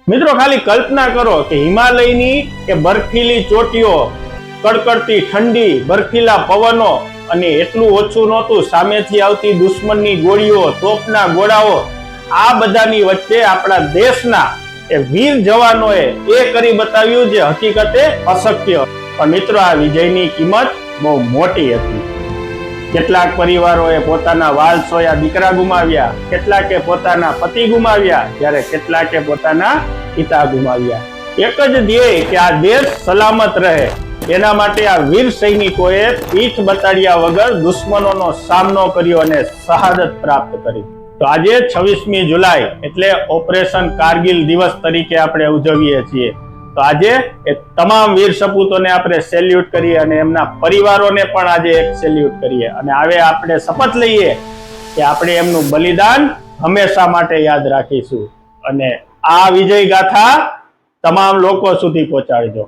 મિત્રો ખાલી કલ્પના કરો કે હિમાલયની કે બર્ફીલી ચોટીઓ, કડકડતી ઠંડી, બર્ફીલા પવનો, અને એટલું ઓછું નહોતું સામેથી આવતી દુશ્મનની ગોળીઓ, તોપના ગોળાઓ, આ બધાની વચ્ચે આપણા દેશના એ વીર જવાનોએ એ કરી બતાવ્યું જે હકીકતે અશક્ય. પણ મિત્રો આ વિજયની કિંમત બહુ મોટી હતી. કેટલાક પરિવારોએ પોતાના વાલસોયા દીકરા ગુમાવ્યા, કેટલાકે પોતાના પતિ ગુમાવ્યા, જ્યારે કેટલાકે પોતાના પિતા ગુમાવ્યા. એક જ ધ્યેય કે આ દેશ સલામત રહે, એના માટે આ વીર સૈનિકોએ પીઠ બતાડ્યા વગર દુશ્મનોનો સામનો કર્યો અને શહાદત પ્રાપ્ત કરી. તો આજે 26મી જુલાઈ એટલે ઓપરેશન કારગિલ દિવસ તરીકે આપણે ઉજવીએ છીએ. તો આજે એ તમામ વીર સપૂતોને આપણે સેલ્યુટ કરીએ અને એમના પરિવારોને પણ આજે એક સેલ્યુટ કરીએ અને હવે આપણે શપથ લઈએ કે આપણે એમનું બલિદાન હંમેશા માટે યાદ રાખીશું અને આ વિજય ગાથા તમામ લોકો સુધી પહોંચાડજો.